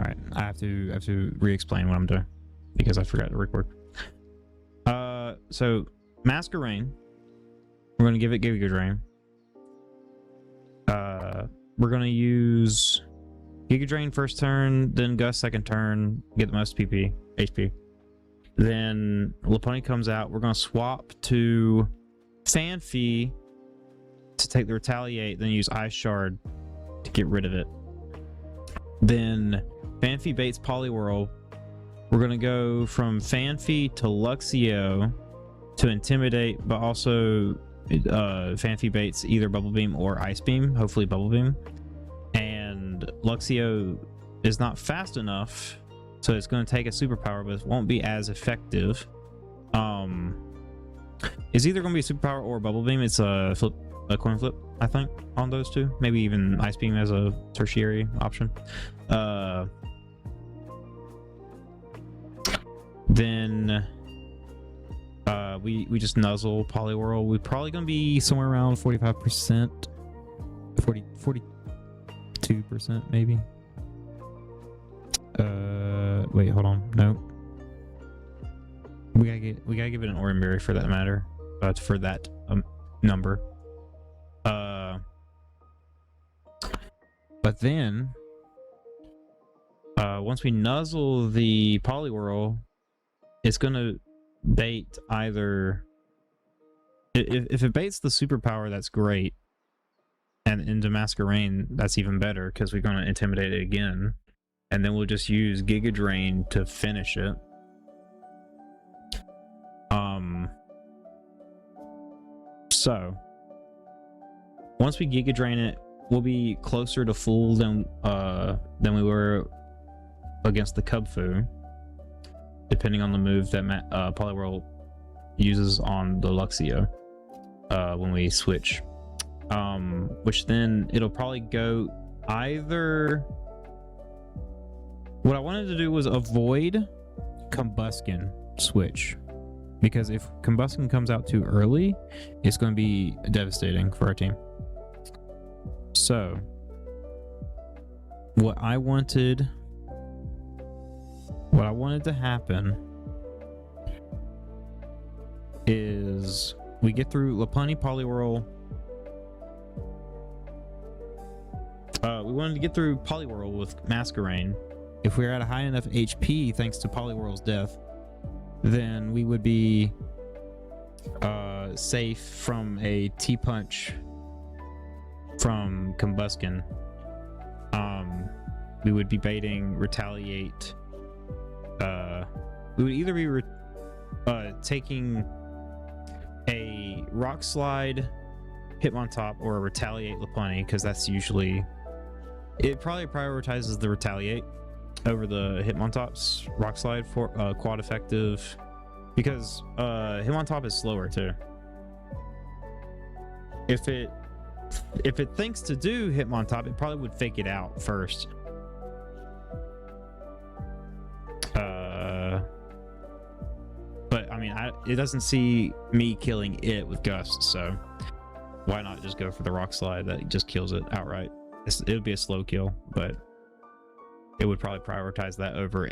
Alright, I have to re-explain what I'm doing because I forgot to record. So Mask of Rain, we're gonna give it Giga Drain. We're gonna use Giga Drain first turn, then Gust second turn, get the most HP. Then Lopunny comes out. We're gonna swap to Fanfi to take the Retaliate, then use Ice Shard to get rid of it. Then Fanfi baits Poliwhirl. We're gonna go from Fanfi to Luxio to Intimidate, but also Fanfi baits either Bubble Beam or Ice Beam, hopefully Bubble Beam. And Luxio is not fast enough, so it's going to take a superpower, but it won't be as effective. It's either going to be a superpower or Bubble Beam. It's a coin flip, I think, on those two. Maybe even Ice Beam as a tertiary option. Then we just nuzzle Poliwhirl. We're probably going to be somewhere around 45%, 42% maybe. Wait, hold on. No, we gotta give it an Oran Berry for that matter. For that number. But then once we nuzzle the Poliwhirl, it's gonna bait either. If it baits the superpower, that's great, and into Mask of Rain, that's even better because we're gonna intimidate it again, and then we'll just use Giga Drain to finish it. So once we Giga Drain it, we'll be closer to full than we were against the Kubfu, depending on the move that Poliwhirl uses on the Luxio when we switch. Which then it'll probably go either. What I wanted to do was avoid Combuskin switch, because if Combuskin comes out too early, it's going to be devastating for our team. So what I wanted to happen is we get through Lopunny, Poliwhirl. We wanted to get through Poliwhirl with Mask of Rain. If we were at a high enough HP thanks to Poliwhirl's death, then we would be safe from a T-Punch from Combuskin. We would be baiting Retaliate. We would either be taking a Rock Slide Hitmontop or a Retaliate Lopunny, because that's usually... It probably prioritizes the Retaliate over the Hitmontop's Rock Slide for quad effective, because Hitmontop is slower too. If it thinks to do Hitmontop, it probably would fake it out first. But I mean, it doesn't see me killing it with Gust, so why not just go for the Rock Slide that just kills it outright? It would be a slow kill, but it would probably prioritize that over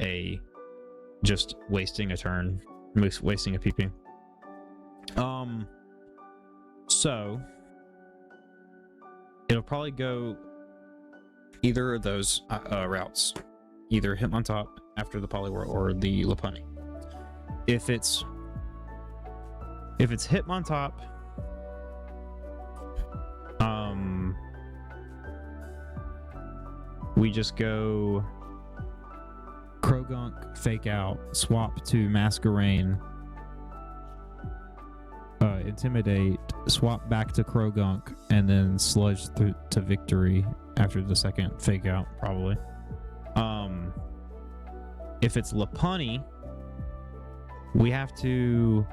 just wasting a turn, wasting a PP. So it'll probably go either of those routes, either Hitmontop after the Poliwhirl or the Lopunny. If it's Hitmontop, we just go Krogunk, Fake Out, swap to Mask of Rain, Intimidate, swap back to Krogunk, and then sludge through to victory after the second Fake Out, probably. If it's Lopunny, we have to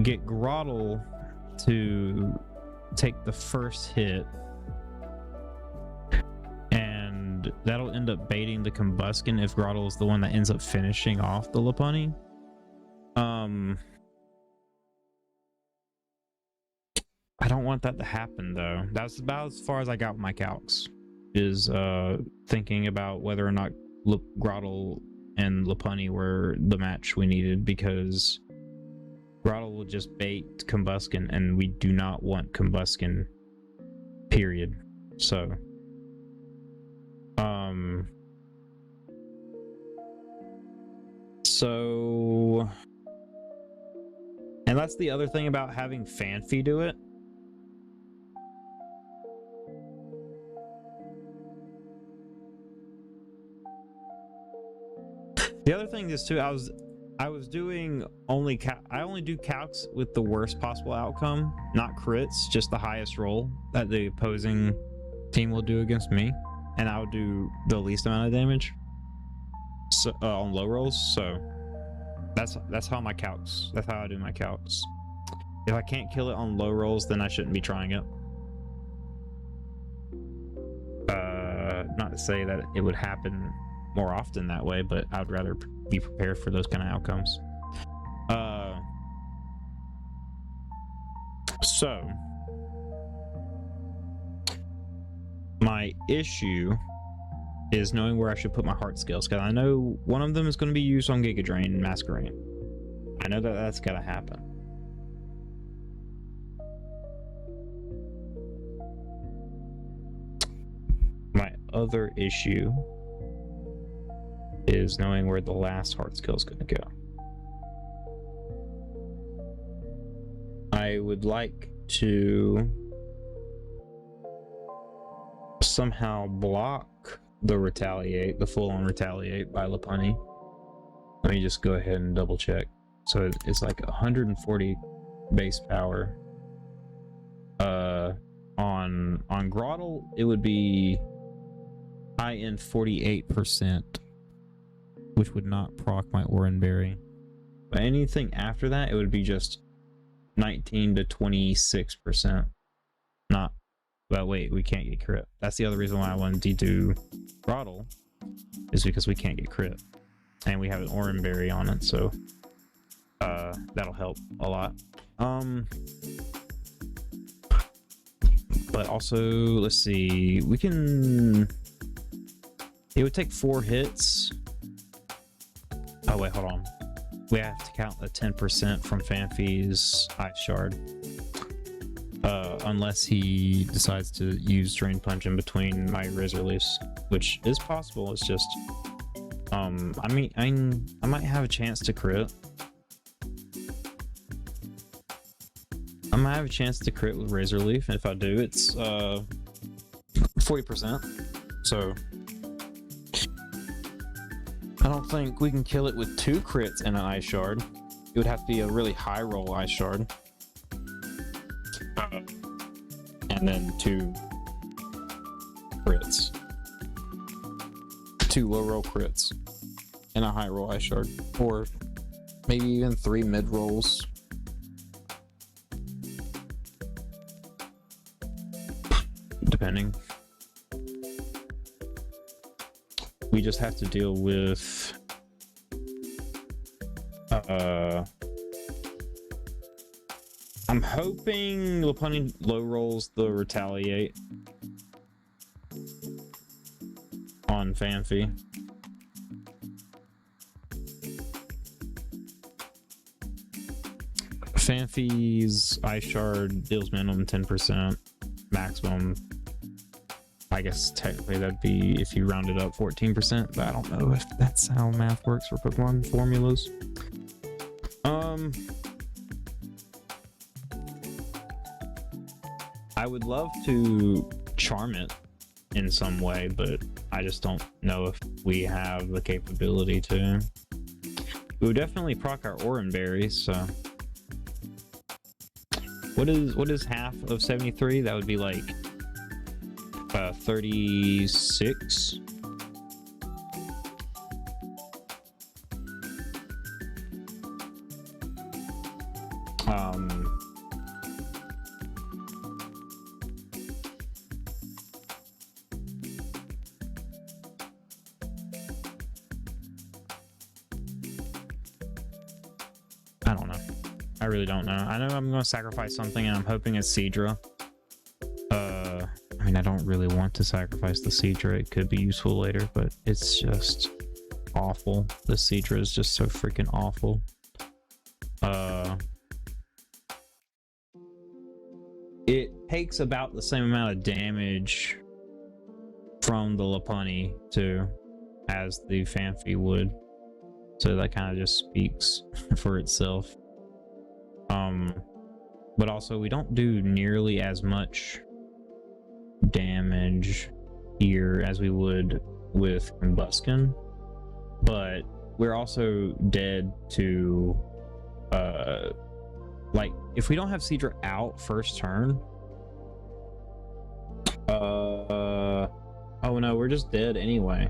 get Grottle to take the first hit, and that'll end up baiting the Combuskin if Grottle is the one that ends up finishing off the Lopunny. I don't want that to happen though. That's about as far as I got with my calcs, is thinking about whether or not Grottle and Lopunny were the match we needed, because Grottle will just bait Combuskin, and we do not want Combuskin, period. So, and that's the other thing about having Fanfi do it. The other thing is too, I was doing I only do calcs with the worst possible outcome, not crits, just the highest roll that the opposing team will do against me, and I'll do the least amount of damage, so on low rolls. So that's how my calcs. That's how I do my calcs. If I can't kill it on low rolls, then I shouldn't be trying it. Not to say that it would happen more often that way, but I would rather be prepared for those kind of outcomes. So my issue is knowing where I should put my heart skills, because I know one of them is going to be used on Giga Drain and Masquerain. I know that that's got to happen. My other issue is knowing where the last heart skill is going to go. I would like to somehow block the retaliate, the full-on retaliate by Lopunny. Let me just go ahead and double check. So it's like 140 base power. On Grottle, it would be high end 48%, which would not proc my Oranberry. But anything after that, it would be just 19 to 26%. Not, but wait, we can't get crit. That's the other reason why I wanted to do Grottle, is because we can't get crit. And we have an Oranberry on it, so that'll help a lot. But also, let's see, we can... It would take 4 hits. Oh wait, hold on. We have to count the 10% from Fanfi's Ice Shard. Unless he decides to use Drain Punch in between my Razor Leafs, which is possible. It's just, I mean, I might have a chance to crit. I might have a chance to crit with Razor Leaf, and if I do, it's 40%. So I don't think we can kill it with 2 crits and an Ice Shard. It would have to be a really high roll Ice Shard. And then 2 crits. 2 low roll crits. And a high roll Ice Shard. Or maybe even 3 mid rolls. Depending. We just have to deal with I'm hoping Lopunny low rolls the retaliate on Fanfi. Fanfi's Ice Shard deals minimum 10%, maximum, I guess technically that'd be, if you round it up, 14%, but I don't know if that's how math works for Pokemon formulas. I would love to charm it in some way, but I just don't know if we have the capability to. We would definitely proc our Oranberry, so. What is half of 73? That would be like 36. I don't know. I really don't know. I know I'm going to sacrifice something, and I'm hoping it's Seadra. I mean, I don't really want to sacrifice the Seadra. It could be useful later, but it's just awful. The Seadra is just so freaking awful. It takes about the same amount of damage from the Lopunny too as the Phanpy would. So that kind of just speaks for itself. But also we don't do nearly as much damage here as we would with Combusken, but we're also dead to like if we don't have Seadra out first turn, oh no, we're just dead anyway.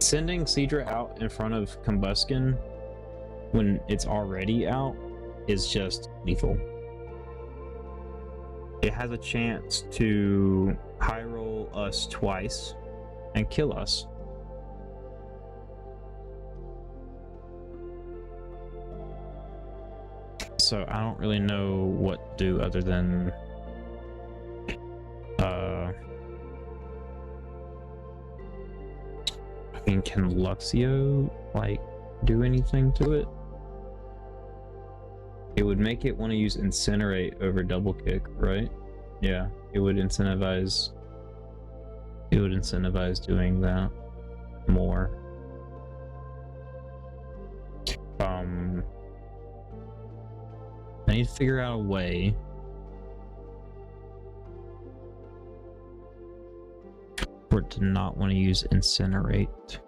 Sending Seadra out in front of Combusken when it's already out is just lethal. It has a chance to high roll us twice and kill us. So I don't really know what to do other than I mean, can Luxio like do anything to it? It would make it want to use Incinerate over Double Kick, right? Yeah, it would incentivize doing that more. I need to figure out a way for it to not want to use Incinerate.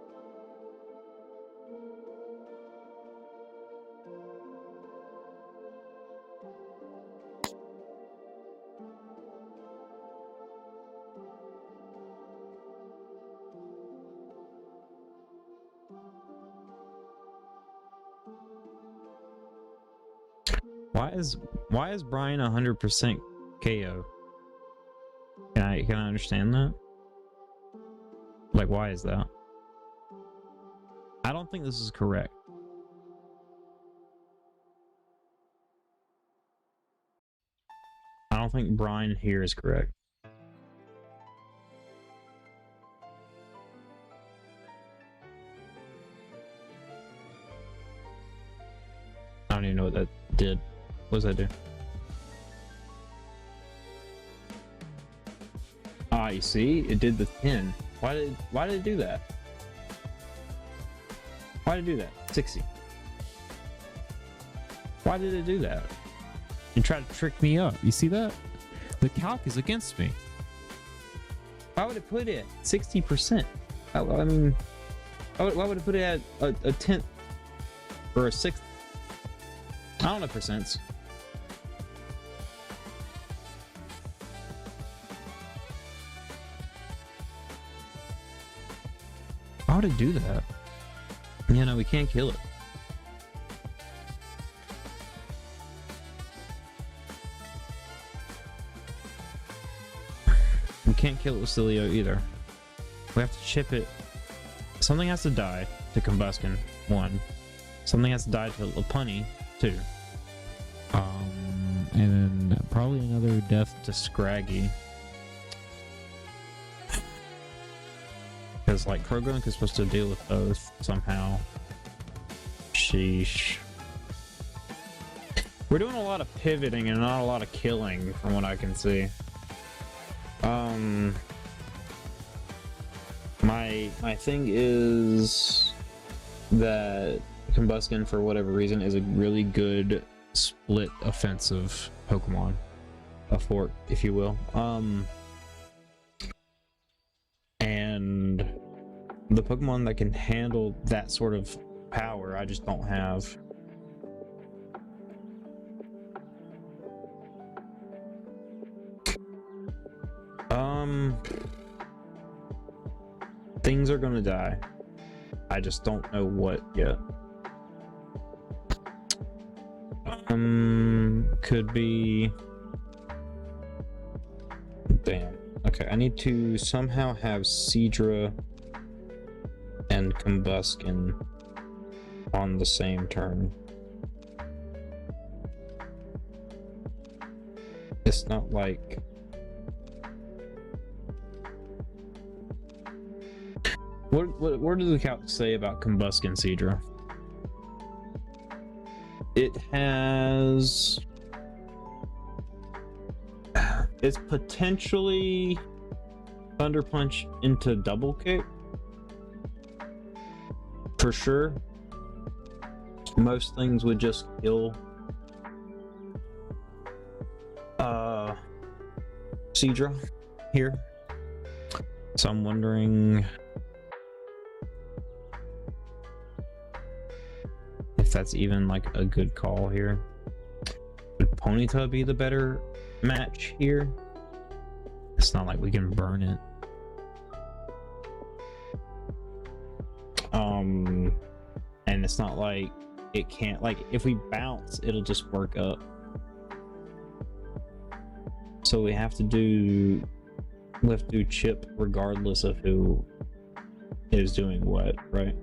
Why is Brian 100% KO? Can I understand that? Like, why is that? I don't think this is correct. I don't think Brian here is correct. I don't even know what that did. What does that do? Ah, you see? It did the 10. Why did it do that? Why did it do that? 60. Why did it do that? And try to trick me up. You see that? The calc is against me. Why would it put it at 60%? I mean, why would it put it at a 10th or a 6th? I don't know percents. Why would it do that? You know, we can't kill it. We can't kill it with Cilio either. We have to chip it. Something has to die to Combusken, 1. Something has to die to Lopunny, 2. And then probably another death to Scraggy. Because, like, Krogan is supposed to deal with both somehow. Sheesh. We're doing a lot of pivoting and not a lot of killing, from what I can see. My thing is that Combusken, for whatever reason, is a really good split offensive Pokemon. A fork, if you will. And the Pokemon that can handle that sort of power, I just don't have. Things are gonna die. I just don't know what yet. Could be. Damn. Okay, I need to somehow have Seadra and Combusken on the same turn. It's not like... What does the calc say about Combuskin Seadra? It has... It's potentially Thunder Punch into Double Kick. For sure. Most things would just kill Seadra here. So I'm wondering if that's even like a good call here. Would Ponyta be the better match here? It's not like we can burn it. And it's not like it can't, like, if we bounce, it'll just work up. So we have to do chip regardless of who is doing what, right?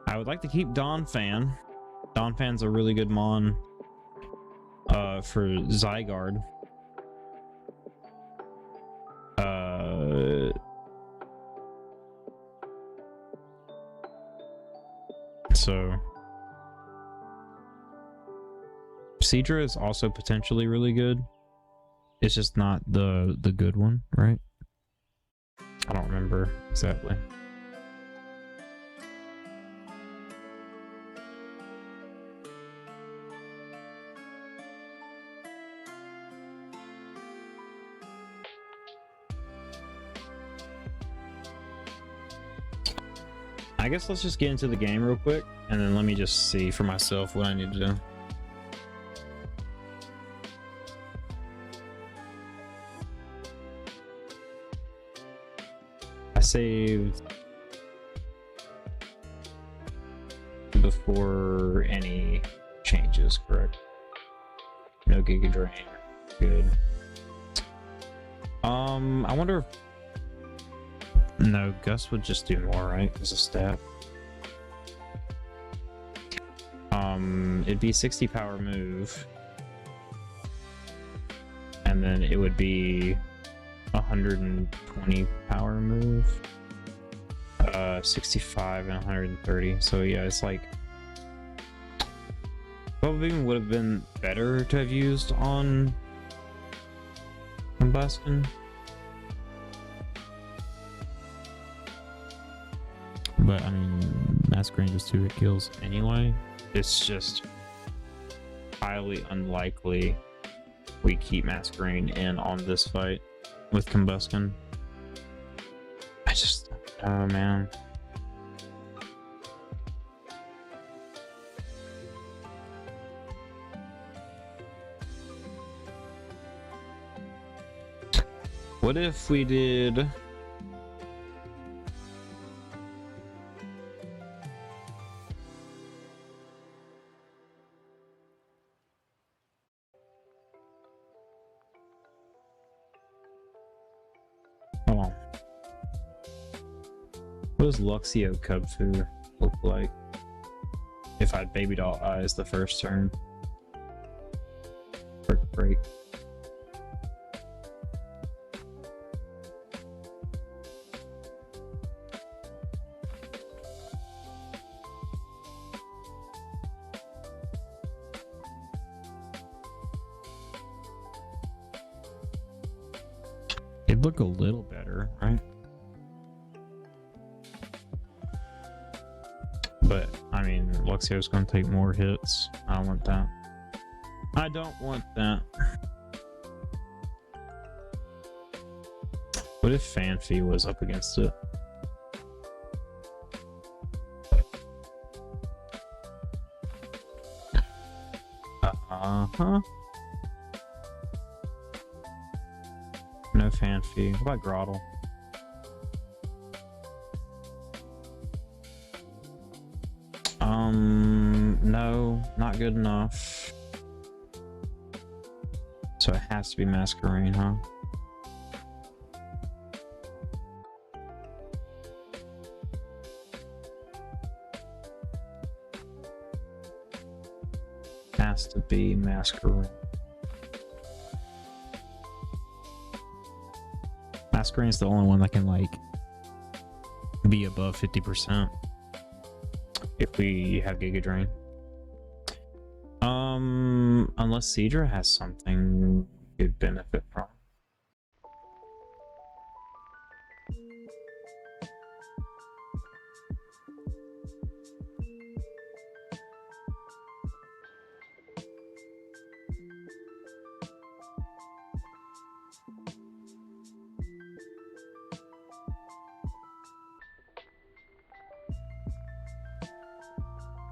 I would like to keep Donphan. Donphan's a really good mon for Zygarde. So Seadra is also potentially really good. It's just not the good one, right? I don't remember exactly. I guess let's just get into the game real quick, and then let me just see for myself what I need to do. I saved before any changes, correct? No Giga Drain. Good. I wonder if... No, Gus would just do more, right? As a stat. It'd be 60 power move. And then it would be 120 power move. 65 and 130. So yeah, it's like... Probably would have been better to have used on Combuskin. But I mean, Masquerade is 2 hit kills anyway. It's just highly unlikely we keep Masquerade in on this fight with Combuskin. I just, oh man. What if we did... What does Luxio Cubfu look like if I had Baby Doll Eyes the first turn? Break. It'd look a little better, right? But, I mean, Luxio's gonna take more hits. I don't want that. I don't want that. What if Fanfi was up against it? Uh-huh. No Fanfi. What about Grottle? No, not good enough. So it has to be Masquerade, huh? Has to be Masquerade. Masquerade's the only one that can like be above 50% if we have Giga Drain. Unless Seadra has something you'd benefit from.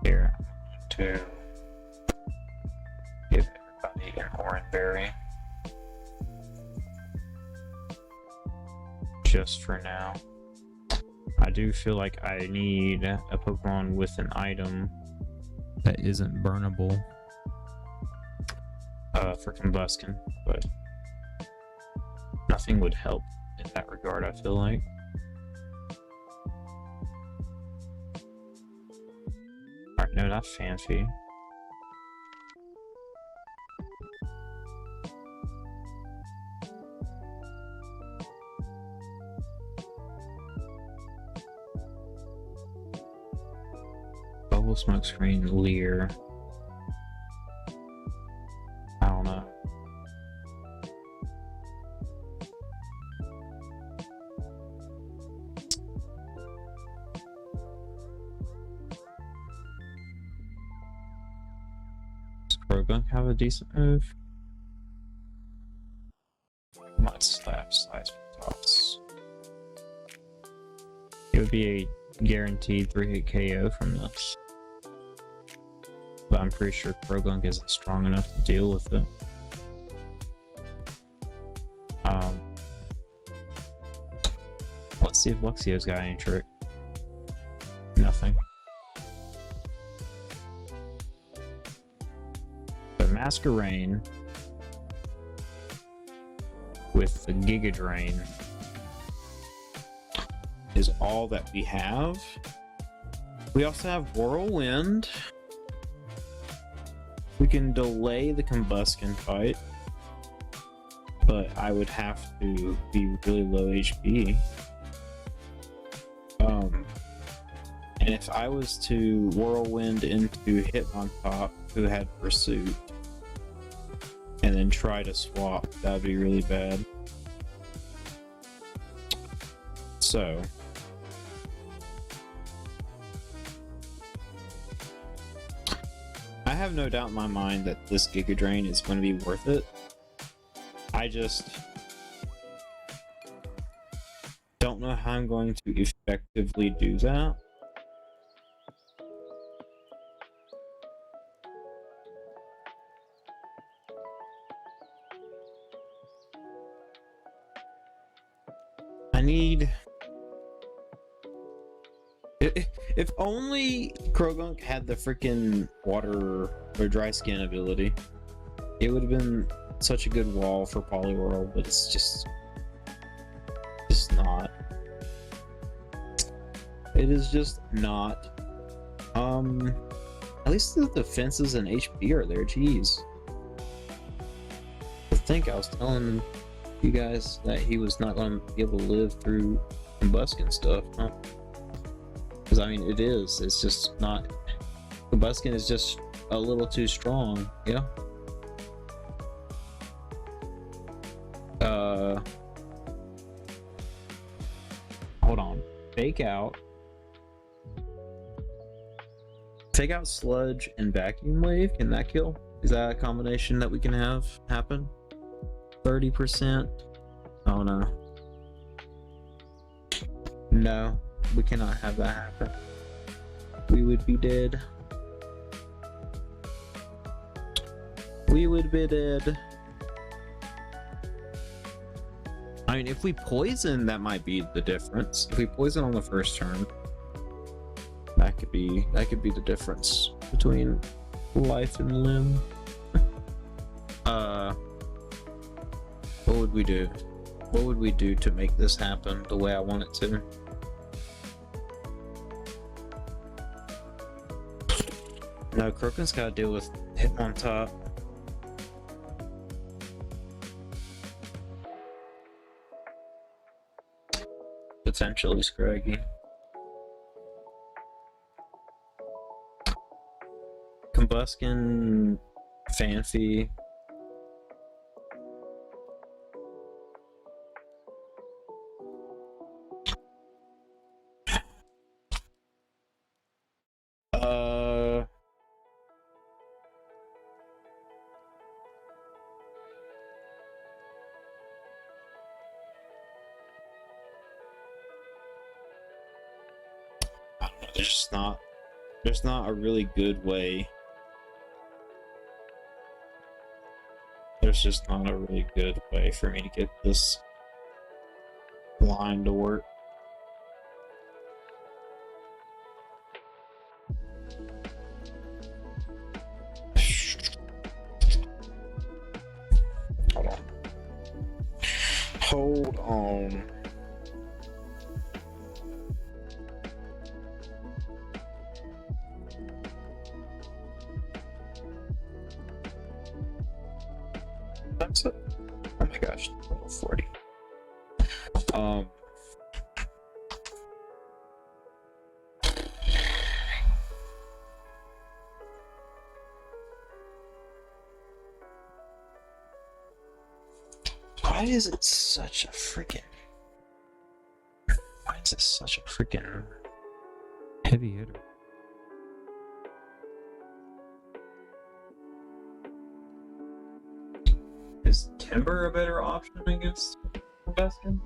Here, to give everybody an orange berry. Just for now. I do feel like I need a Pokemon with an item That isn't burnable. For Combustion, but nothing would help in that regard, I feel like. Alright, no, not Fanfi. Bubble Smokescreen, Leer. I don't know. Does Krogunk have a decent move? Might slap slice toss. It would be a guaranteed 3-hit KO from this. But I'm pretty sure Krogunk isn't strong enough to deal with it. Let's see if Luxio's got any trick. Nothing. But Masquerain with the Giga Drain is all that we have. We also have Whirlwind. We can delay the Combustion fight, but I would have to be really low HP. And if I was to Whirlwind into Hitmontop, who had Pursuit, and then try to swap, that would be really bad. So I have no doubt in my mind that this Giga Drain is going to be worth it. I just don't know how I'm going to effectively do that. I need... If only Krogunk had the freaking water or dry skin ability, it would have been such a good wall for Poliwhirl, but it's just not. It is just not. At least the defenses and HP are there. Jeez. I think I was telling you guys that he was not going to be able to live through Combustion stuff, huh? Because I mean, it is. It's just not. Combustion is just a little too strong. Yeah. Hold on. Fake out. Fake out Sludge and Vacuum Wave. Can that kill? Is that a combination that we can have happen? 30%. Oh no. No. We cannot have that happen. We would be dead. We would be dead. I mean, if we poison, that might be the difference. If we poison on the first turn, that could be the difference between life and limb. What would we do? What would we do to make this happen the way I want it to? No, Kroken's gotta deal with Hitmontop. potentially scraggy. Combuskin, Fanfi. I don't know, there's not a really good way. There's just not a really good way for me to get this line to work. Hold on. Hold on. That's it. Oh my gosh, level 40. Why is it such a freaking... Why is it such a freaking Heavy hitter. Is Timber a better option against Combuskin?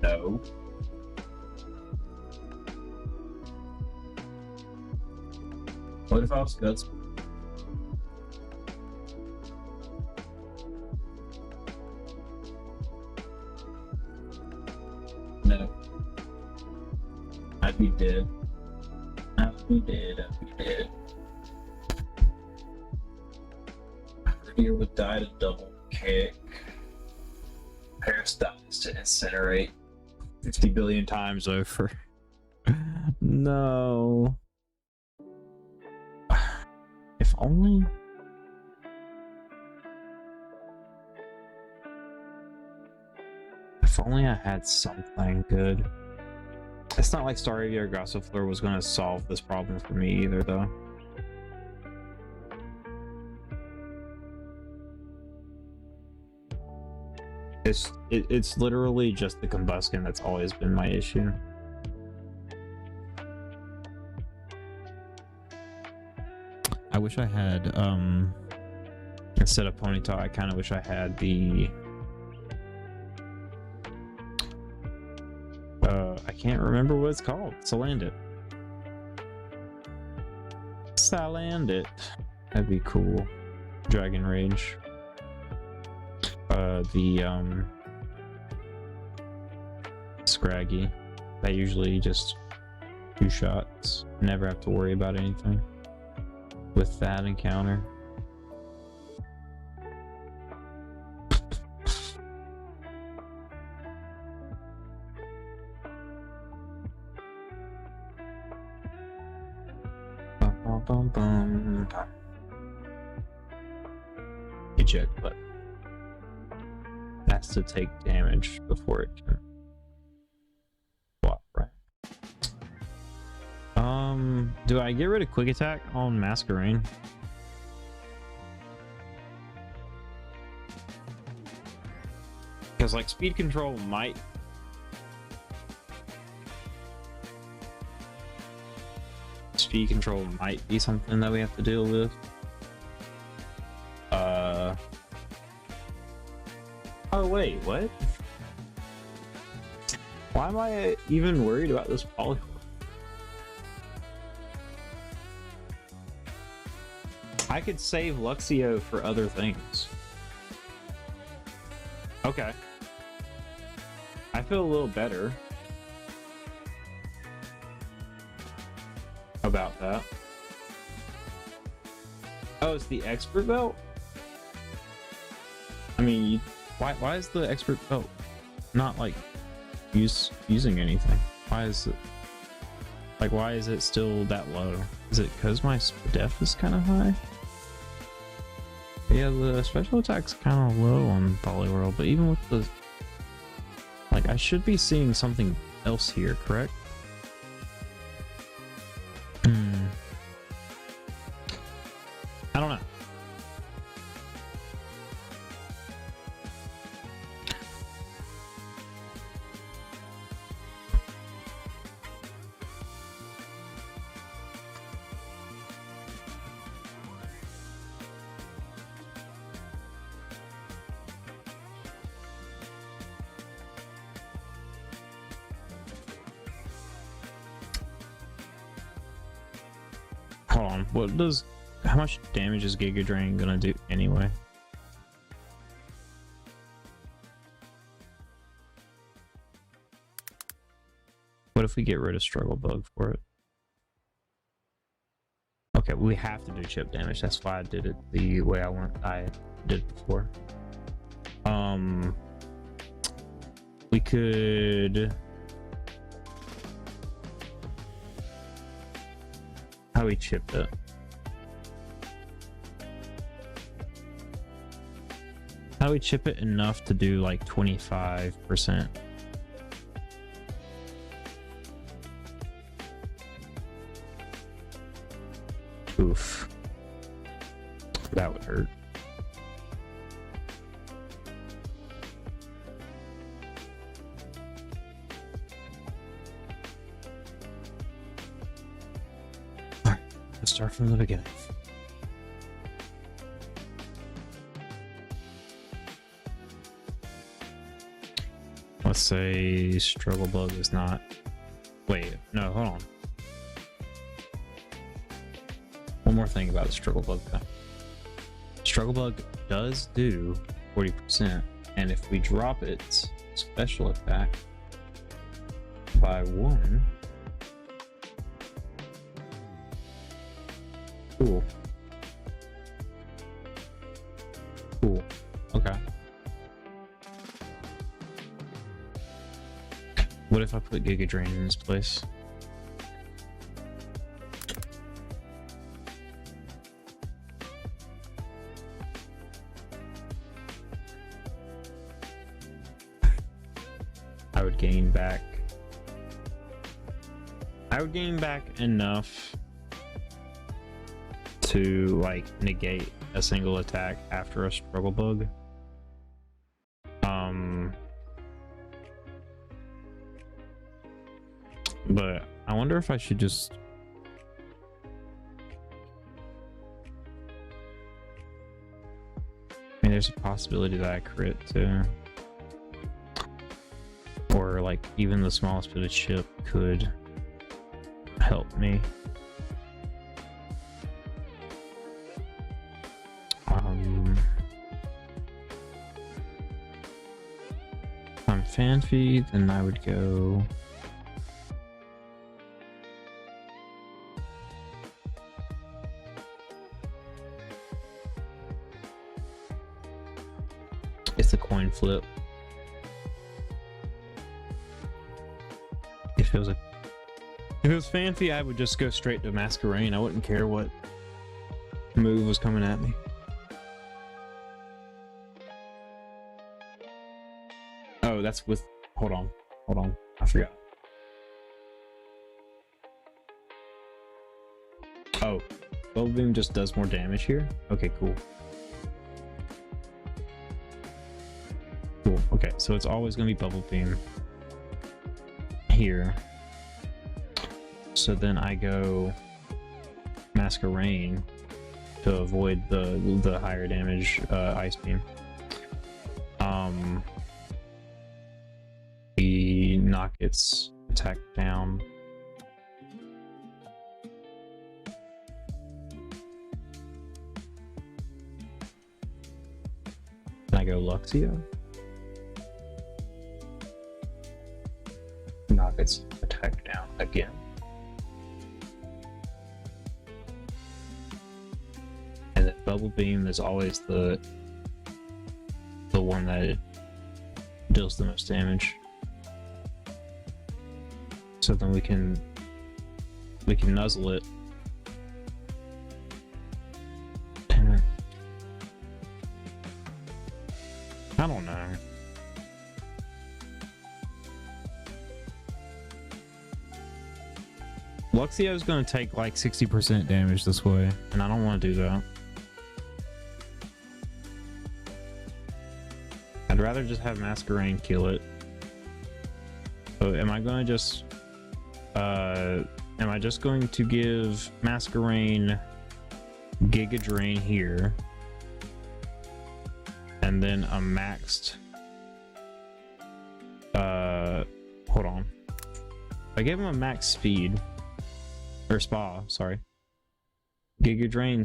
No. What if I was Guts? No. I'd be dead. I'd be dead. I'd be dead. Here would die to double kick. Paris dies to incinerate 50 billion times over. No. If only. If only I had something good. It's not like Staravia or Gossifleur was going to solve this problem for me either, though. It's literally just the Combuskin that's always been my issue. I wish I had Instead of Ponyta, I kind of wish I had the I can't remember what it's called. Salandit. Salandit. That'd be cool. Dragon Rage. The Scraggy. I usually just 2 shots. Never have to worry about anything with that encounter. Bum, bum, bum. Eject button. Has to take damage before it can swap, right? Do I get rid of quick attack on Masquerain? Because like speed control might be something that we have to deal with. Oh wait, what? Why am I even worried about this polyhorn? I could save Luxio for other things. Okay. I feel a little better about that. Oh, it's the expert belt? I mean, why is the expert belt not like using anything? Why is it still that low? Is it because my def is kind of high? Yeah, the special attack's kind of low on Polyworld, but even with the I should be seeing something else here, correct? Hmm. I don't know. Hold on. How much damage is Giga Drain gonna do anyway? What if we get rid of Struggle Bug for it? Okay, we have to do chip damage. That's why I did it the way I did it before. We could. How we chip it? How we chip it enough to do like 25%? Oof. That would hurt. Alright, let's start from the beginning. Let's say Struggle Bug is not. Wait, no, hold on. One more thing about the Struggle Bug though. Struggle Bug does do 40%, and if we drop its special attack by 1, cool. Cool. Okay. What if I put Giga Drain in this place? I would gain back enough to like negate a single attack after a Struggle Bug. But I wonder if I should just there's a possibility that I crit too. Or like even the smallest bit of chip could help me. If I'm fan feed, then I would go it's a coin flip. If it was Fanfi, I would just go straight to Masquerain. I wouldn't care what move was coming at me. Oh, that's with. Hold on. I forgot. Oh, Bubble Beam just does more damage here? Okay, cool. Cool. Okay, so it's always going to be Bubble Beam here. So then I go Masquerain to avoid the higher damage Ice Beam. We knock its attack down. Then I go Luxio. Knock its attack down again. And then Bubble Beam is always the one that deals the most damage. So then we can nuzzle it. Damn it. I don't know. Luxio's gonna take like 60% damage this way. and I don't want to do that. I'd rather just have Masquerain kill it. So am I going to just going to give Masquerain Giga Drain here and then a maxed hold on. I gave him a max speed or spa, sorry. Giga Drain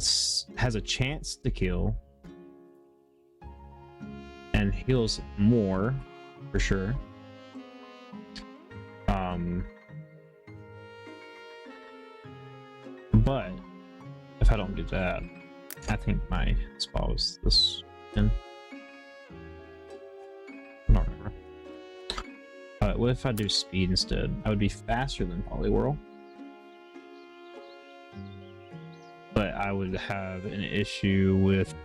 has a chance to kill and heals more for sure. But if I don't do that, I think my spa was this in. I don't remember. What if I do speed instead? I would be faster than Poliwhirl, but I would have an issue with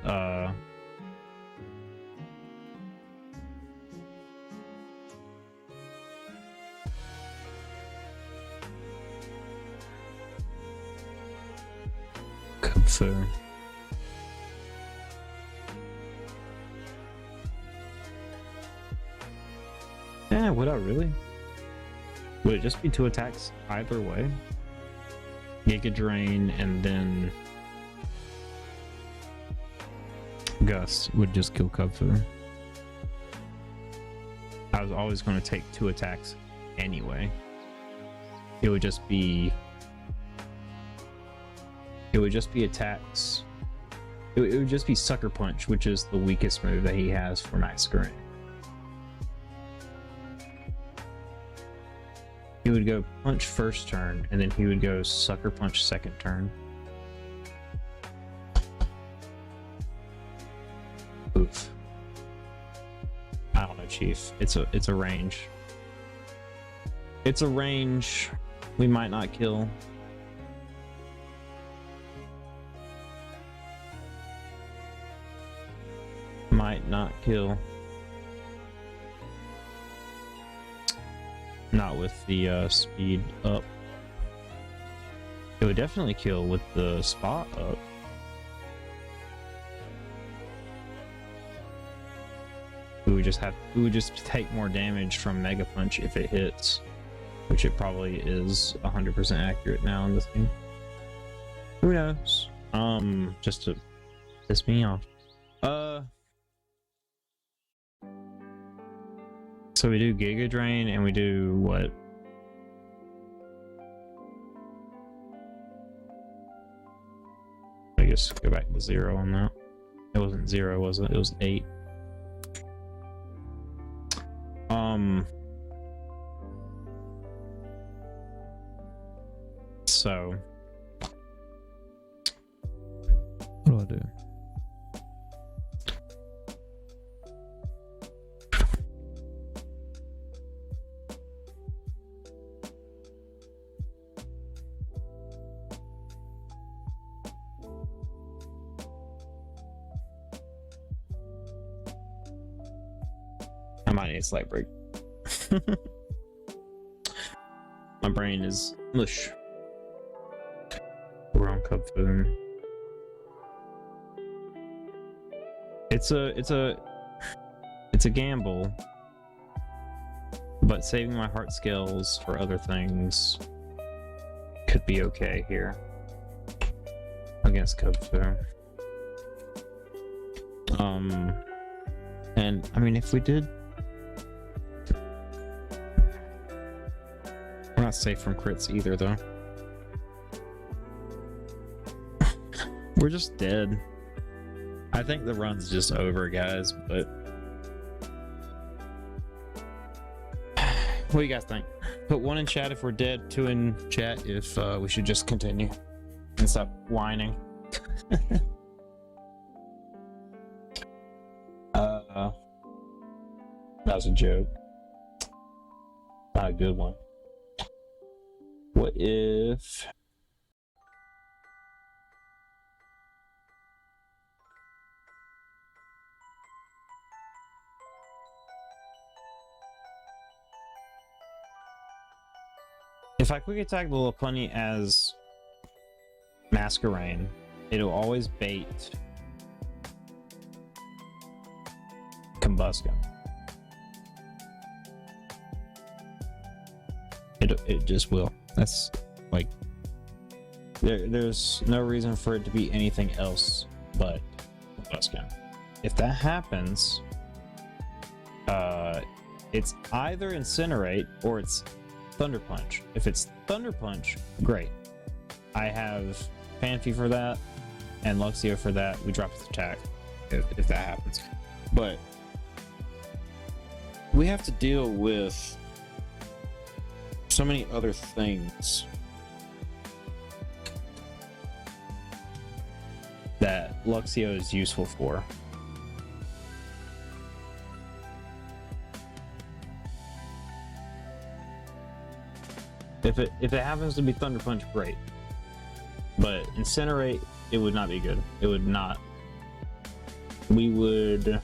so yeah, would I really? Would it just be 2 attacks either way? Giga Drain and then Gust would just kill Kubfu. I was always going to take 2 attacks anyway. It would just be attacks. It would just be Sucker Punch, which is the weakest move that he has for Masquerain. He would go Punch first turn, and then he would go Sucker Punch second turn. Oof. I don't know, Chief. It's a range. It's a range. We might not kill. Might not kill. Not with the speed up. It would definitely kill with the spot up. We would just take more damage from Mega Punch if it hits, which it probably is 100% accurate now in this game. Who knows? Just to piss me off. So we do Giga Drain and we do what? I guess go back to 0 on that. It wasn't 0, was it? It was 8. So what do I do? I might need a slight break. My brain is mush. We're on Kubfu. It's a gamble, but saving my heart skills for other things could be okay here against Kubfu. And I mean, if we did, we're not safe from crits either, though. We're just dead. I think the run's just over, guys, but what do you guys think? Put 1 in chat if we're dead, 2 in chat if we should just continue and stop whining. That was a joke. Not a good one. What if... If I quick attack the Lopunny as Masquerain, it'll always bait Combustion. It just will. That's like there's no reason for it to be anything else but Combustion. If that happens, it's either Incinerate or it's Thunder Punch. If it's Thunder Punch, great. I have Panphy for that and Luxio for that. We drop its attack if that happens. But we have to deal with so many other things that Luxio is useful for. If it happens to be Thunder Punch, great. But Incinerate, it would not be good. It would not. We would.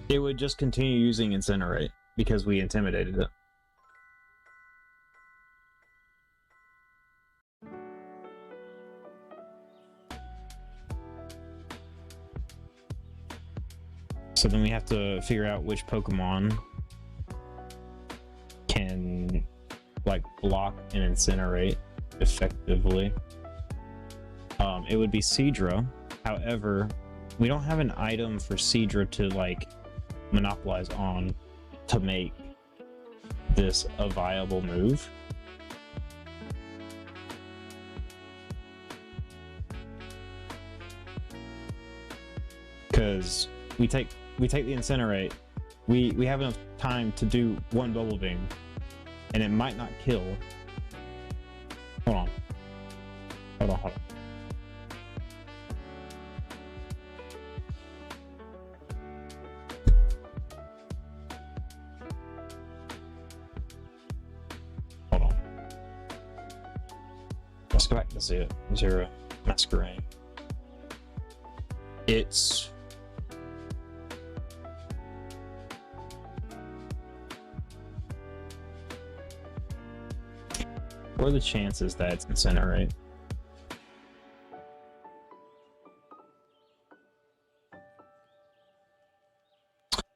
It would just continue using Incinerate because we intimidated it. So then we have to figure out which Pokemon can like block and Incinerate effectively. It would be Seadra. However, we don't have an item for Seadra to like monopolize on to make this a viable move. Because we take the Incinerate, we have enough time to do one Bubble Beam, and it might not kill. Hold on. Let's go back to Zero Masquerain. It's what are the chances that it's Incinerate?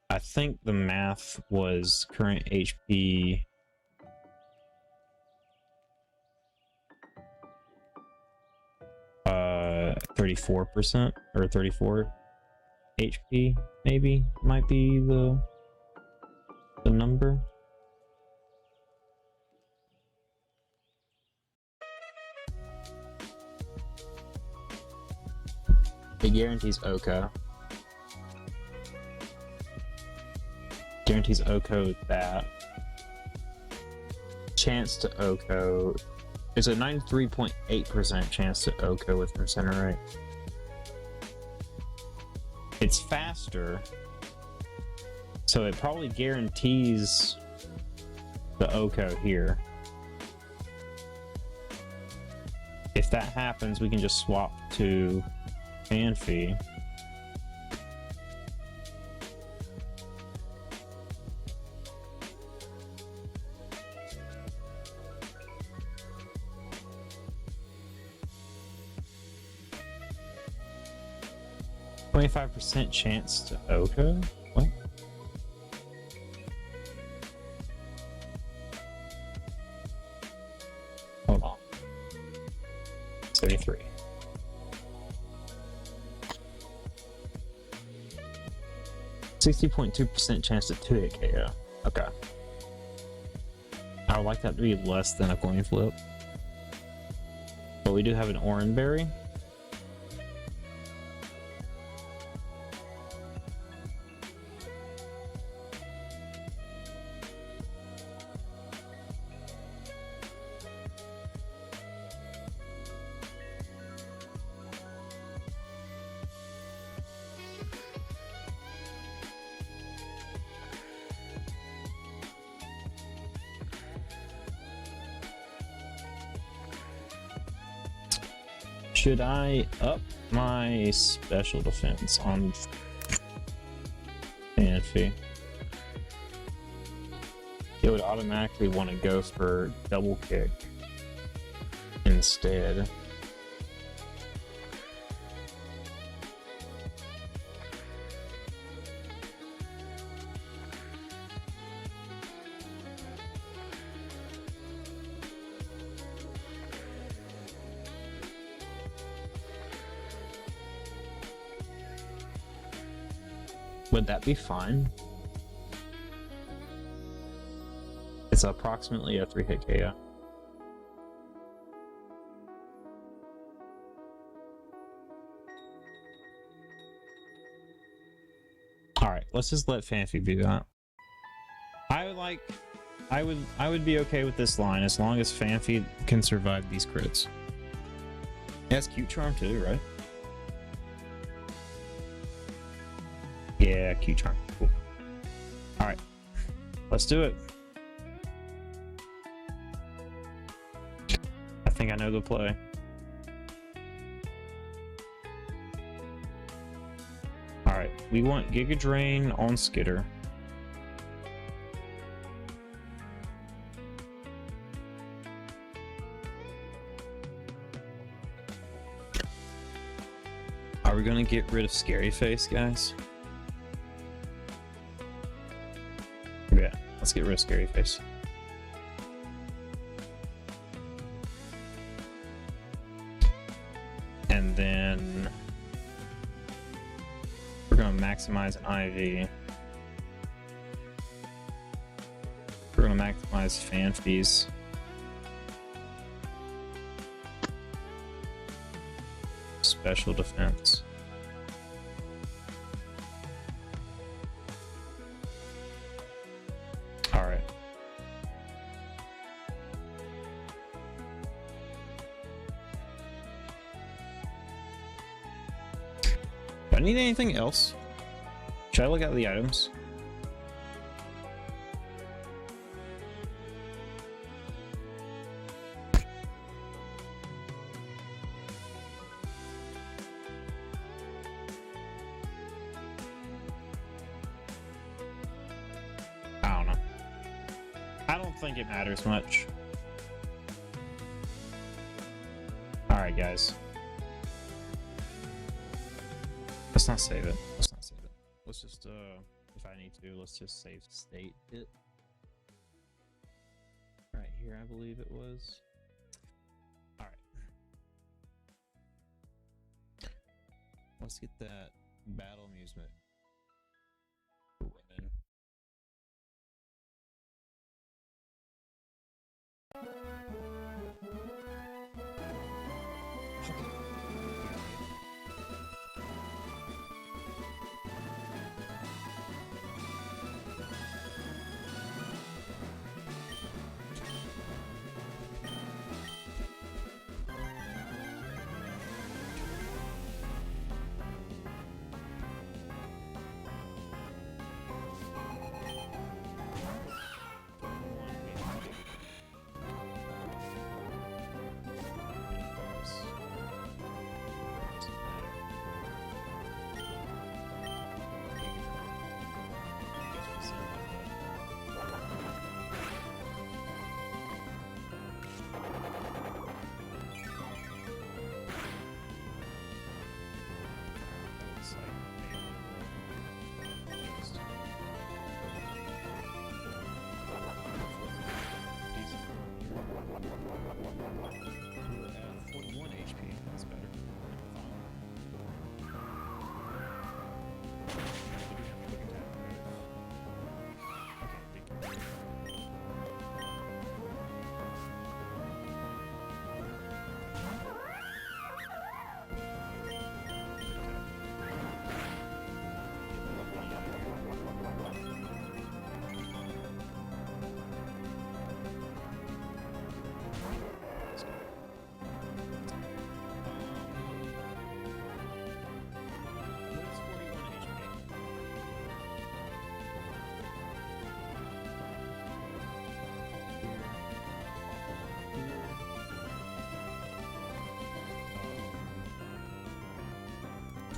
I think the math was current HP 34% or 34 HP maybe might be the number. It guarantees Oko. Guarantees Oko with that. Chance to Oko. There's a 93.8% chance to Oko with Incinerate. It's faster, so it probably guarantees the Oko here. If that happens, we can just swap to Panphy. %chance to Oko? What? Hold on. 73. %60.2% chance to 2-hit KO. Okay. I would like that to be less than a coin flip. But we do have an Oran Berry. Should I up my special defense on Fanfi? It would automatically want to go for double kick instead. Would that be fine? It's approximately a 3-hit KO. Alright, let's just let Fanfi do that. I would be okay with this line as long as Fanfi can survive these crits. It has cute charm too, right? Yeah, cute charm. Cool. Alright. Let's do it. I think I know the play. Alright, we want Giga Drain on Skitter. Are we gonna get rid of Scary Face, guys? Yeah, let's get rid of Scary Face. And then we're gonna maximize an IV. We're gonna maximize Fanfi's. Special defense. Alright. Do I need anything else? Should I look at the items? I don't know. I don't think it matters much. Alright, guys. Let's not save it. Let's not save it. Let's just, if I need to, let's just save state it. Right here, I believe it was. Alright. Let's get that battle amusement weapon.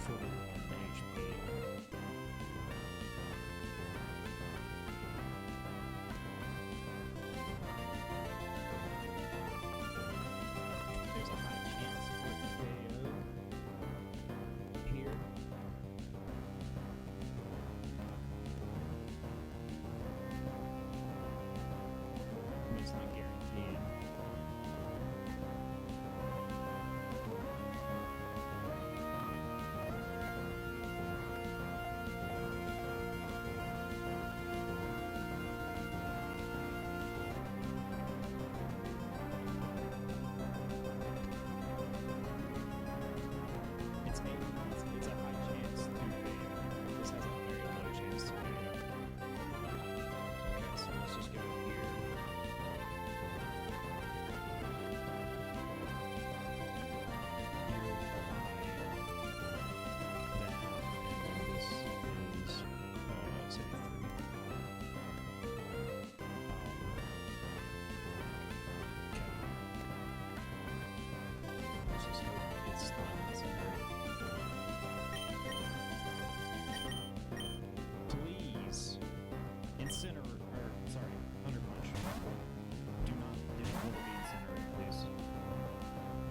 There's a high chance for it to KO here. But it's not guaranteed. It's a high chance to KO. This has a very low chance to KO. Okay, so let's just go here. Please, Incinerate, or sorry, Thunder Punch. Do not let it be Incinerate, please.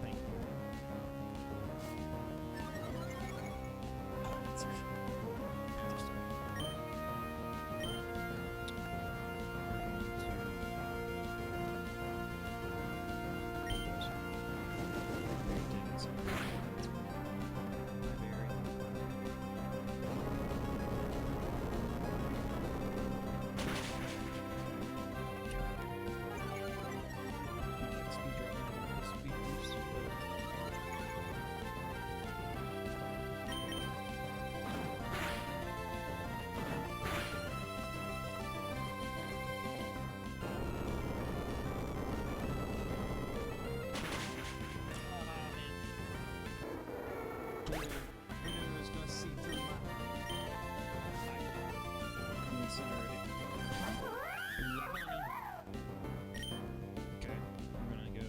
Thank you. Okay, we're gonna go.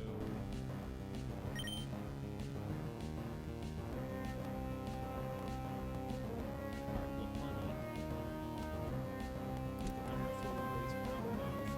Alright, look, money. Under 4 ways power move.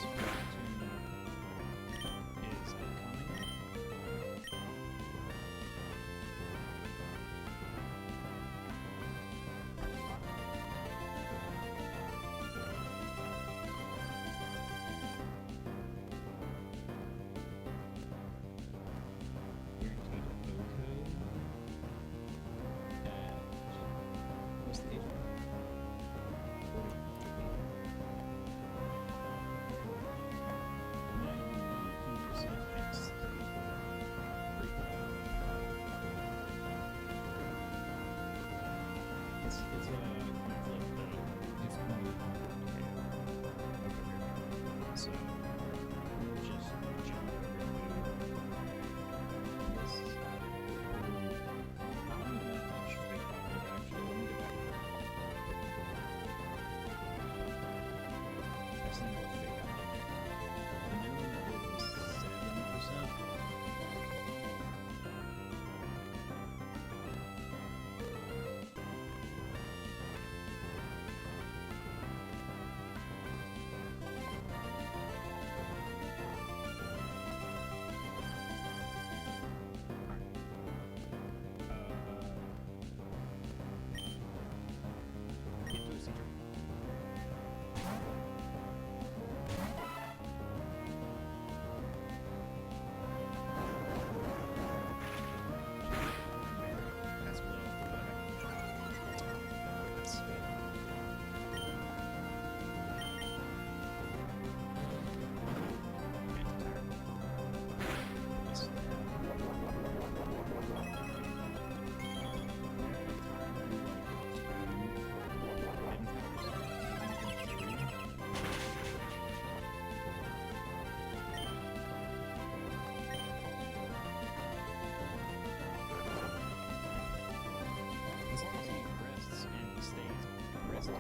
is incoming. Guaranteed O code. What's the agent? So we'll just jump over to this. I don't know that much fake output actually. Let me go back. I've seen what fake output. The new one is 7%. As long as he rests and he stays rested,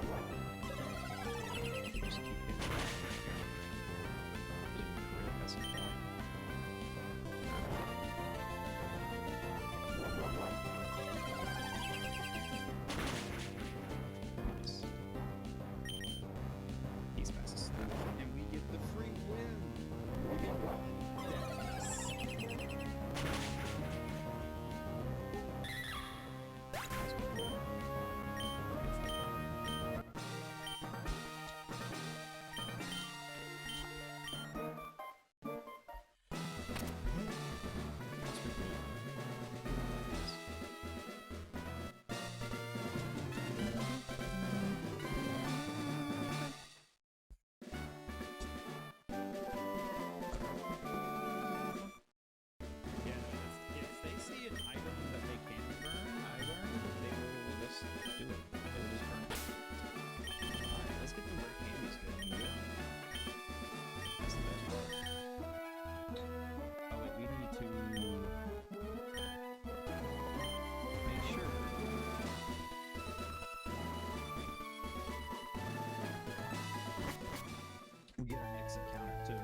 just keep hitting that's the point. Nice. He's fast. And we get the free win! We get one. We get our next encounter too.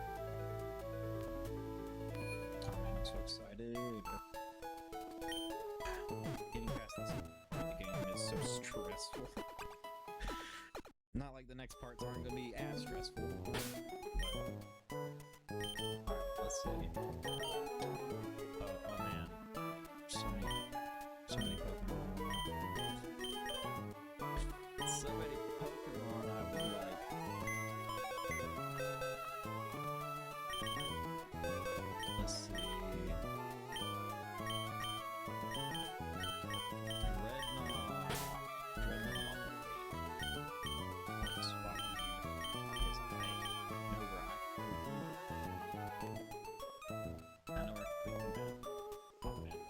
Oh man, I'm so excited. Getting past this game is so stressful. Not like the next parts aren't gonna be as stressful. But alright, let's see. Oh man. So many Pokemon. So many Pokemon I would like. Let's see.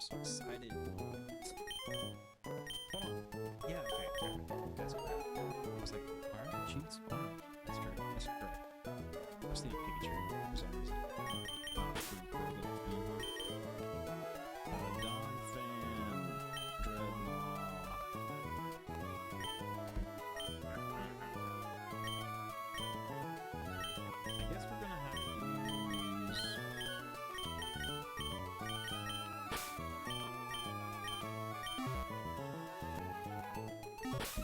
So excited. Hold on. Yeah, okay. That's correct. I was like, alright, cheats? Oh, that's true. That's correct. I was thinking Pikachu for some reason. Donphan, Dreadnought. I guess we're gonna have to use...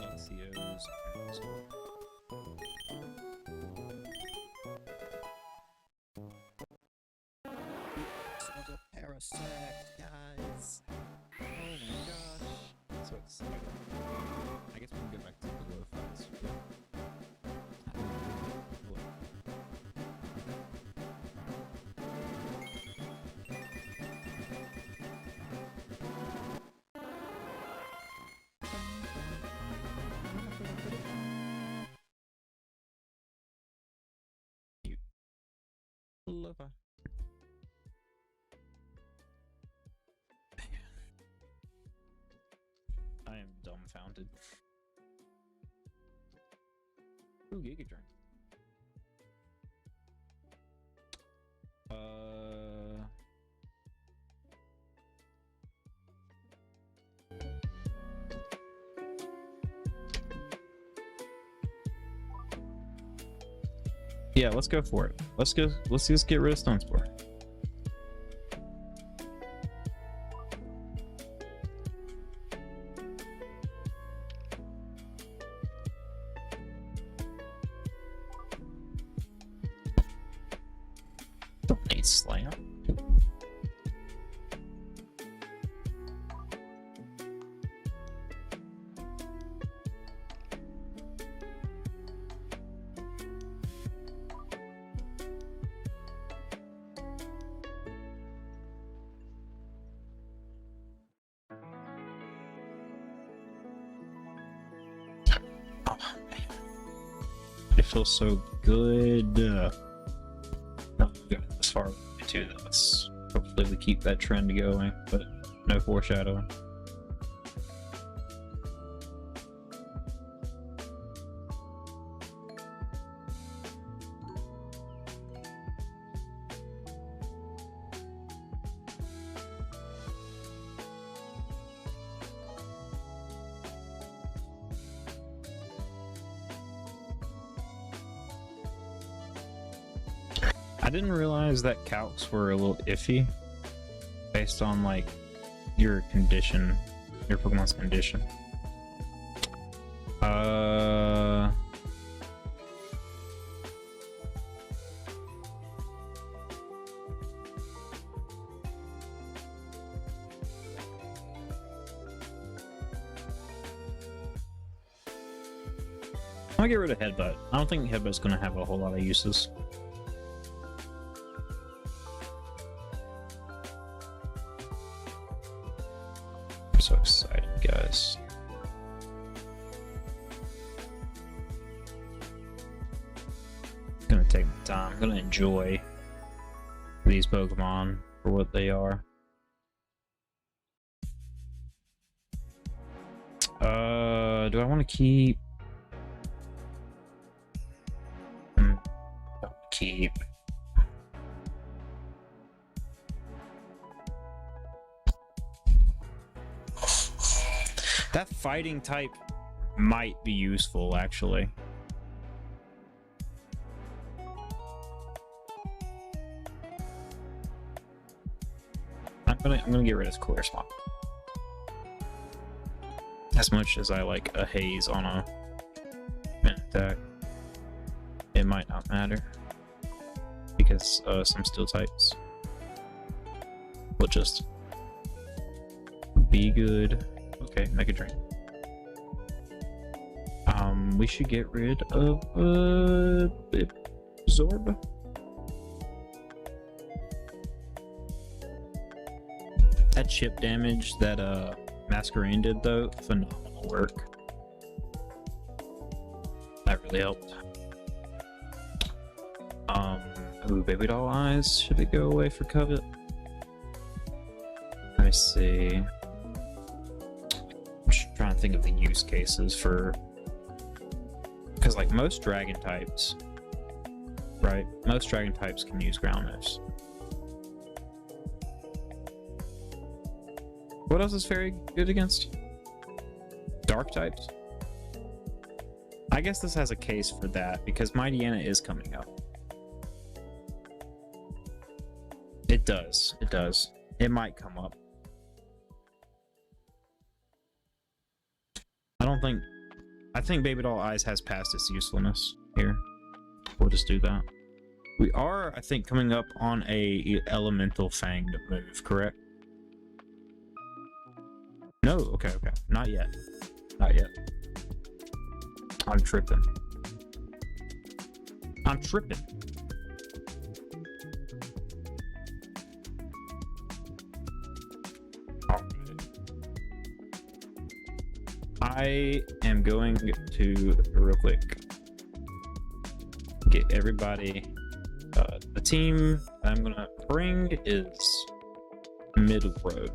Luxio's. sect, guys. Oh my gosh. So excited. I guess we can go back to the low fights. Low-fi. I am dumbfounded. Ooh, Giga Drain. Yeah, let's go for it. Let's just get rid of Stone Spore. Don't need Slam. Oh, man. It feels so good. Not going this far into this. Hopefully we keep that trend going, but no foreshadowing. I didn't realize that calcs were a little iffy based on like your condition, your Pokemon's condition. I'll get rid of Headbutt. I don't think Headbutt's gonna have a whole lot of uses. I'm so excited, guys. I'm gonna take my time. I'm gonna enjoy these Pokemon for what they are. Do I want to keep? Keep. That fighting type might be useful, actually. I'm gonna get rid of Clear Swamp. As much as I like a haze on a mint attack, it might not matter because some steel types will just be good. Okay, Mega Drain. We should get rid of Zorb. That chip damage that Masquerain did though, phenomenal work. That really helped. Ooh, Baby Doll Eyes. Should it go away for Covet? Let me see. I'm just trying to think of the use cases for, because like most dragon types, right? Most dragon types can use ground moves. What else is Fairy good against? Dark types? I guess this has a case for that because Mightyena is coming up. It does. It does. It might come up. I think Baby Doll Eyes has passed its usefulness here. We'll just do that. We are, I think, coming up on a elemental fanged move, correct? No, okay, okay. Not yet. Not yet. I'm tripping. I'm tripping. I am going to real quick get everybody. The team I'm gonna bring is middle row.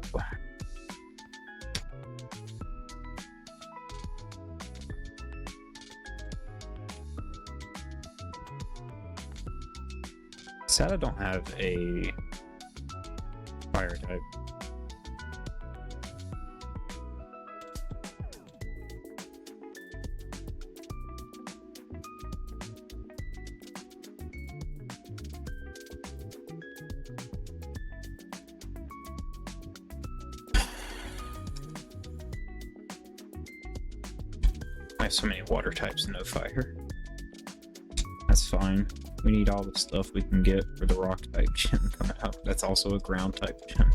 Sad I don't have a fire type. I have so many water types and no fire. That's fine. We need all the stuff we can get for the rock type gym coming out. That's also a ground type gym.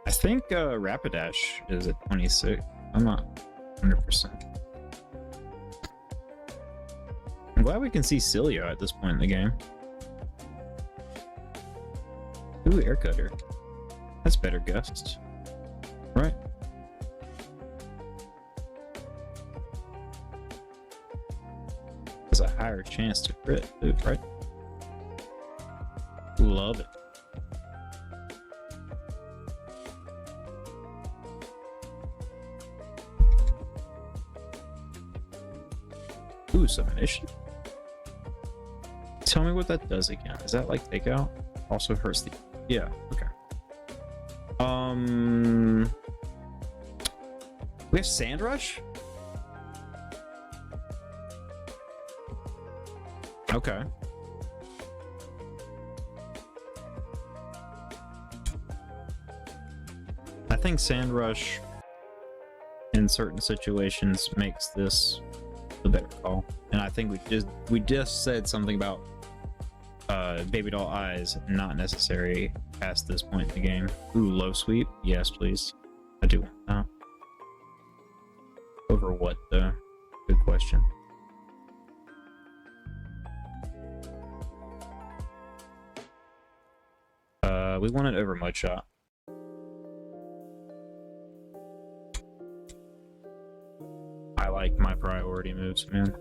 I think Rapidash is at 26. I'm not 100%. I'm glad we can see Cilia at this point in the game. Ooh, Air Cutter. That's better guessed. Right? Has a higher chance to crit, dude, right? Love it. Ooh, submission. Tell me what that does again. Is that like takeout? Also hurts the. Yeah, okay. We have Sand Rush? Okay. I think Sand Rush in certain situations makes this the better call. And I think we just said something about baby doll eyes not necessary past this point in the game. Ooh, low sweep? Yes, please. I do want that. Over what though? Good question. We want it over Mudshot. I like my priority moves, man.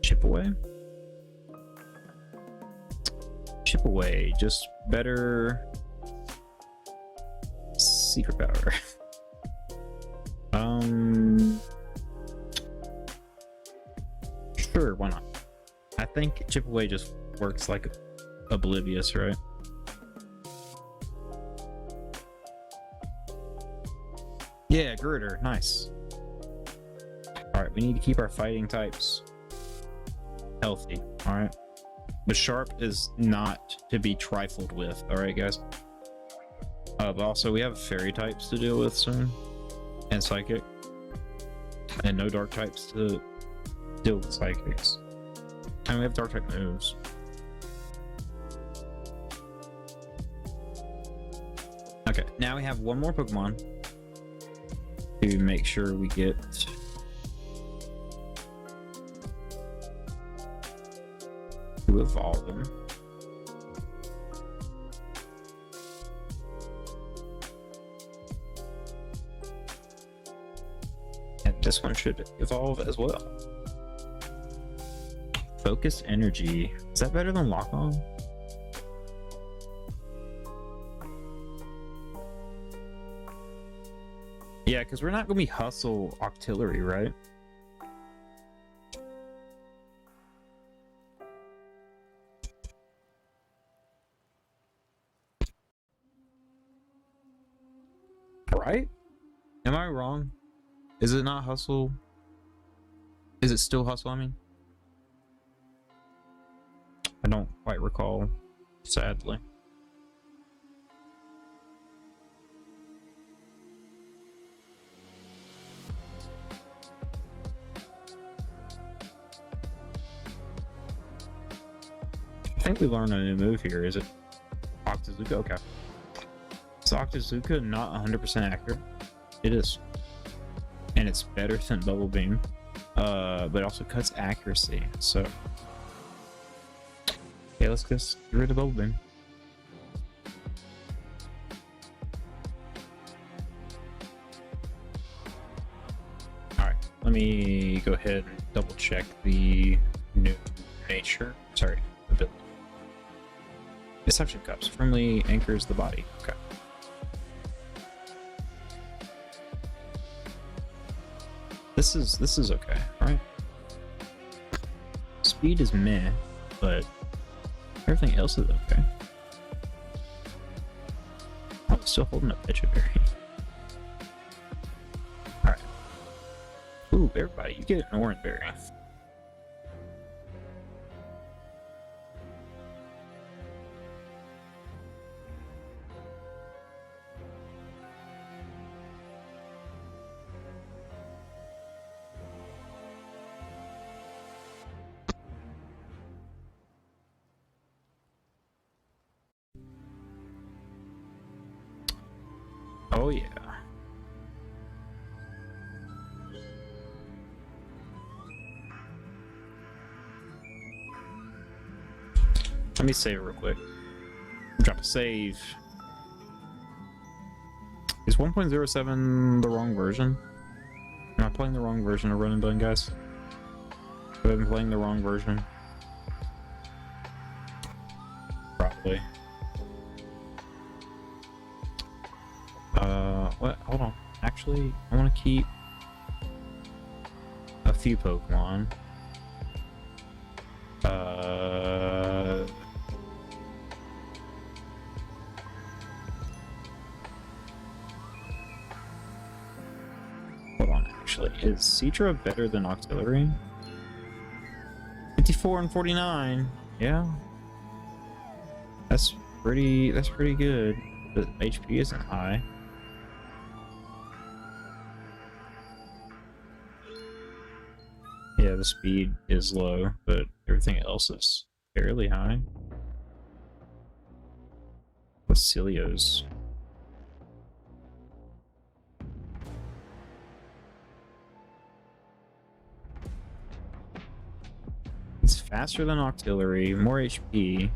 Chip away? Chip away, just better secret power. Sure, why not? I think chip away just works like Oblivious, right? Yeah, Girder, nice. Alright, we need to keep our fighting types healthy, alright? But Sharp is not to be trifled with, alright guys? But also we have fairy types to deal with soon, and psychic, and no dark types to deal with psychics. And we have dark type moves. Okay, now we have one more Pokemon to make sure we get to evolve them. And this one should evolve as well. Focus Energy. Is that better than Lock On? Yeah, because we're not going to be Hustle Octillery, right? Right? Am I wrong? Is it not Hustle? Is it still Hustle, I mean? I don't quite recall, sadly. think we learned a new move here. Is it Octazooka? Okay. Is Octazooka not 100% accurate? It is. And it's better than Bubble Beam. But it also cuts accuracy. So, yeah, let's just get rid of Bubble Beam. Alright, let me go ahead and double check the new nature. Sorry, ability. Suction cups firmly anchors the body. Okay. This is okay, right? Speed is meh, but everything else is okay. I'm still holding up Vegetary. Alright. Ooh, everybody, you get an orange berry. Oh yeah. Let me save real quick. Drop a save. Is 1.07 the wrong version? Am I playing the wrong version of Run and Gun, guys? Have I been playing the wrong version? Probably. What? Hold on. Actually, I want to keep a few Pokemon. Hold on, actually. Is Seadra better than Octillery? 54 and 49. Yeah. That's pretty good. But HP isn't high. Yeah, the speed is low, but everything else is fairly high. Basileos. It's faster than Octillery, more HP.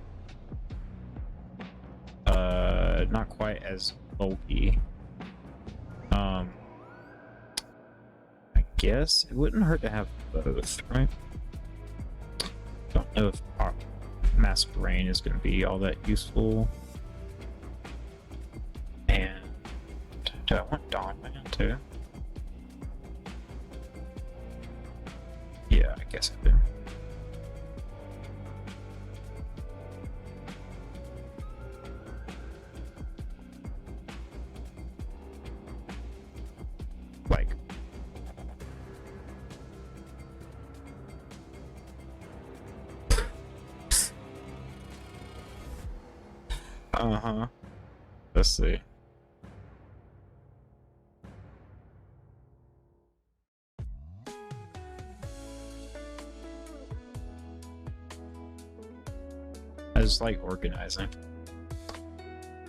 Not quite as bulky. I guess it wouldn't hurt to have both, right? Don't know if Mask Rain is going to be all that useful. And do I want Dawnman too? Yeah, I guess I do. Like, let's see. I just like organizing.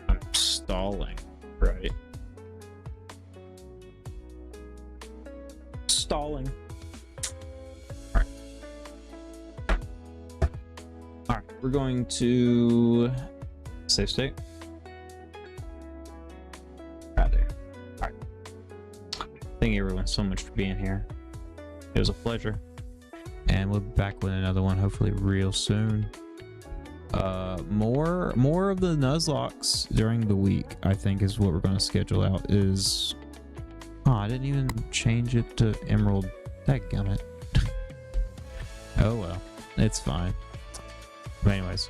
I'm stalling, right? Stalling. Alright. Alright, we're going to save state. Right there. Alright. Thank you everyone so much for being here. It was a pleasure. And we'll be back with another one hopefully real soon. More of the Nuzlocks during the week, I think, is what we're going to schedule out. Is I didn't even change it to Emerald. Dadgummit. Oh well, it's fine. But anyways,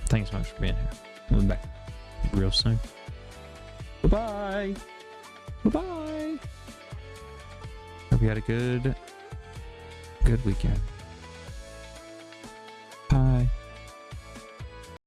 thanks so much for being here. We'll be back real soon. Bye-bye. Bye-bye. Hope you had a good weekend.